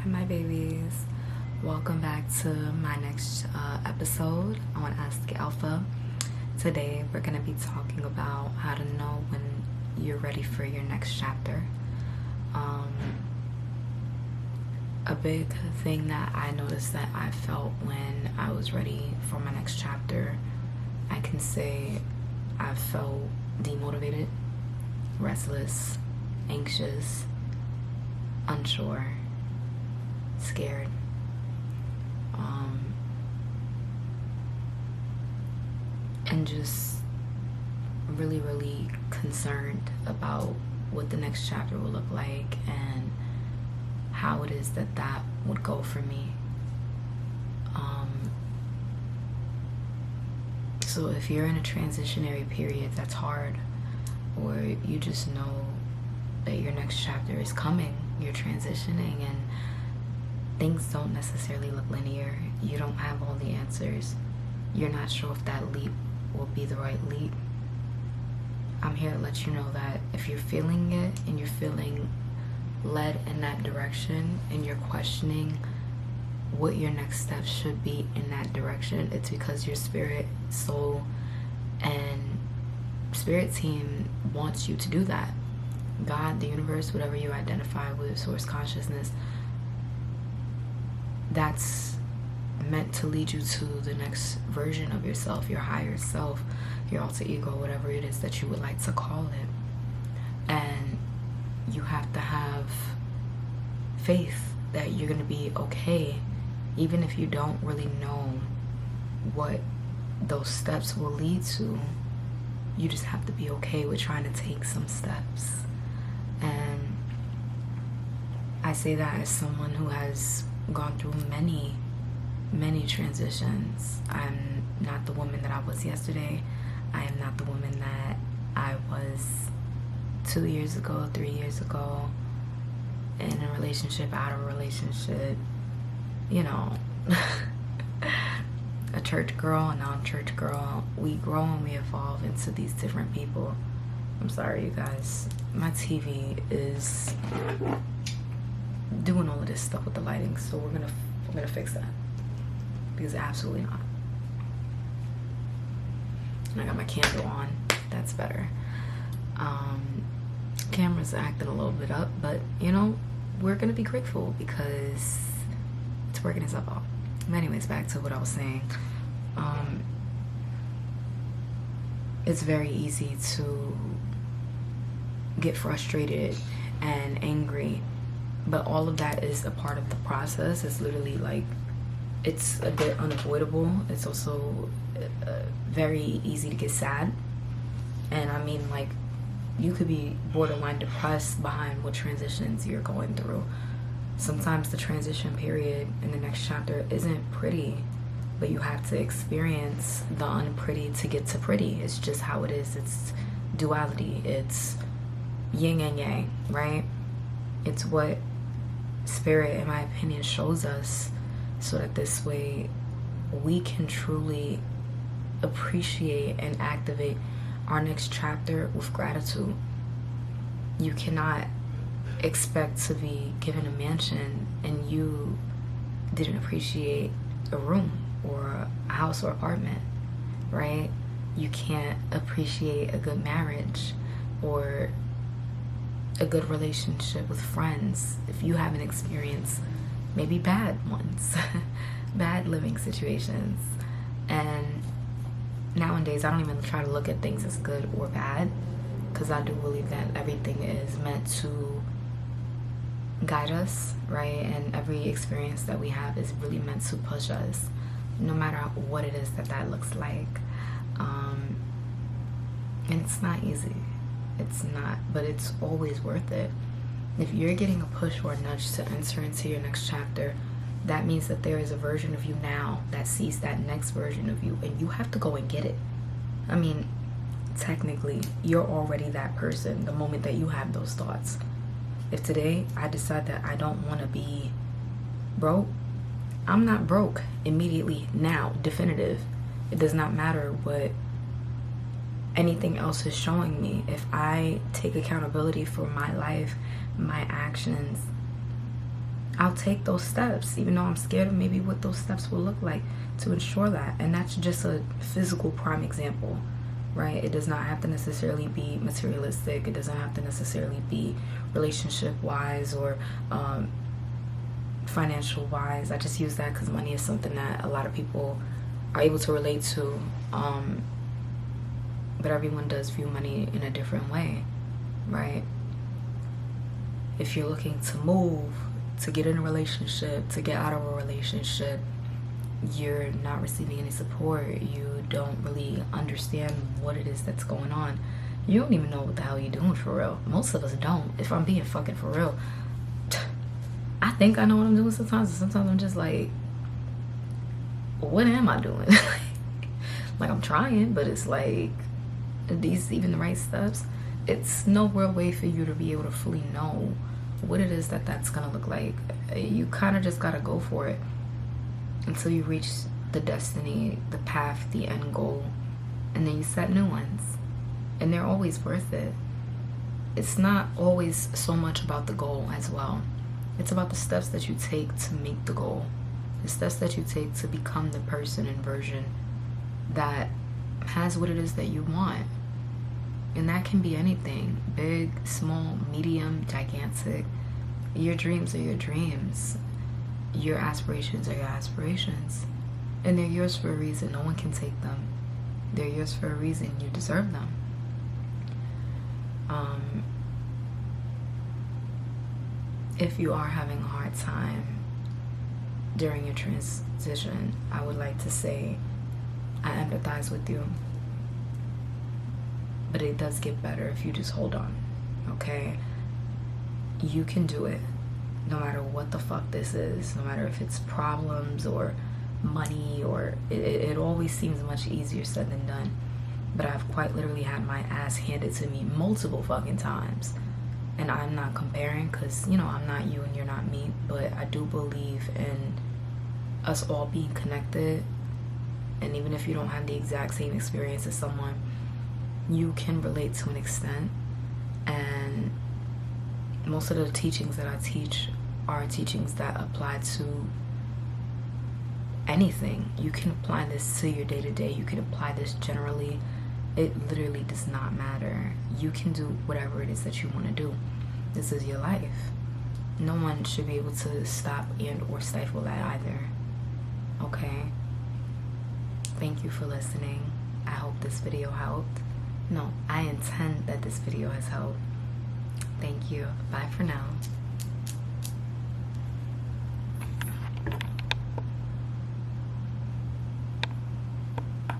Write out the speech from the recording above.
Hi, my babies. Welcome back to my next episode on Ask Alpha. Today, we're going to be talking about how to know when you're ready for your next chapter. A big thing that I noticed that I felt when I was ready for my next chapter, I can say I felt demotivated, restless, anxious, unsure, scared, and just really concerned about what the next chapter will look like and how it is that would go for me. So if you're in a transitionary period that's hard, or you just know that your next chapter is coming, you're transitioning and things don't necessarily look linear, you don't have all the answers, you're not sure if that leap will be the right leap, I'm here to let you know that if you're feeling it and you're feeling led in that direction and you're questioning what your next step should be in that direction, it's because your spirit, soul, and spirit team wants you to do that. God, the universe, whatever you identify with, source consciousness, that's meant to lead you to the next version of yourself, your higher self, your alter ego, whatever it is that you would like to call it. And you have to have faith that you're going to be okay, even if you don't really know what those steps will lead to. You just have to be okay with trying to take some steps. And I say that as someone who has gone through many transitions. I'm not the woman that I was yesterday. I am not the woman that I was 2 years ago, 3 years ago, in a relationship, out of a relationship, you know, a church girl, a non-church girl. We grow and we evolve into these different people. I'm sorry, you guys. My TV is doing all of this stuff with the lighting, so we're gonna fix that, because absolutely not. And I got my candle on. That's better. Camera's acting a little bit up, but you know, we're gonna be grateful because it's working itself out. But anyways, back to what I was saying. It's very easy to get frustrated and angry, but all of that is a part of the process. It's literally like, it's a bit unavoidable. It's also very easy to get sad. And I mean, like, you could be borderline depressed behind what transitions you're going through. Sometimes the transition period in the next chapter isn't pretty, but you have to experience the unpretty to get to pretty. It's just how it is. It's duality. It's yin and yang, right? It's what spirit, in my opinion, shows us, so that this way we can truly appreciate and activate our next chapter with gratitude. You cannot expect to be given a mansion and you didn't appreciate a room or a house or apartment, right? You can't appreciate a good marriage or a good relationship with friends if you haven't experienced maybe bad ones, bad living situations. And nowadays, I don't even try to look at things as good or bad, because I do believe that everything is meant to guide us, right? And every experience that we have is really meant to push us, no matter what it is that looks like. And it's not easy. It's not, but it's always worth it. If you're getting a push or a nudge to enter into your next chapter, that means that there is a version of you now that sees that next version of you, and you have to go and get it. I mean, technically, you're already that person the moment that you have those thoughts. If today I decide that I don't want to be broke, I'm not broke immediately now, definitive. It does not matter what anything else is showing me. If I take accountability for my life, my actions, I'll take those steps, even though I'm scared of maybe what those steps will look like to ensure that. And that's just a physical prime example, right? It does not have to necessarily be materialistic. It doesn't have to necessarily be relationship-wise or financial-wise. I just use that because money is something that a lot of people are able to relate to. But everyone does view money in a different way, right? If you're looking to move, to get in a relationship, to get out of a relationship, you're not receiving any support. You don't really understand what it is that's going on. You don't even know what the hell you're doing for real. Most of us don't. If I'm being fucking for real, I think I know what I'm doing sometimes, and sometimes I'm just like, what am I doing? Like, I'm trying, but it's like, are these even the right steps? It's no real way for you to be able to fully know what it is that's gonna look like. You kind of just gotta go for it until you reach the destiny, the path, the end goal, and then you set new ones, and they're always worth it. It's not always so much about the goal as well. It's about the steps that you take to make the goal, the steps that you take to become the person and version that has what it is that you want. And that can be anything, big, small, medium, gigantic. Your dreams are your dreams. Your aspirations are your aspirations. And they're yours for a reason. No one can take them. They're yours for a reason. You deserve them. If you are having a hard time during your transition, I would like to say I empathize with you. But it does get better if you just hold on, okay? You can do it, no matter what the fuck this is, no matter if it's problems or money, or it always seems much easier said than done. But I've quite literally had my ass handed to me multiple fucking times. And I'm not comparing because, you know, I'm not you and you're not me, but I do believe in us all being connected. And even if you don't have the exact same experience as someone, you can relate to an extent. And most of the teachings that I teach are teachings that apply to anything. You can apply this to your day-to-day. You can apply this generally. It literally does not matter. You can do whatever it is that you want to do. This is your life. No one should be able to stop and or stifle that either. Okay? Thank you for listening. I hope this video helped. No, I intend that this video has helped. Thank you. Bye for now.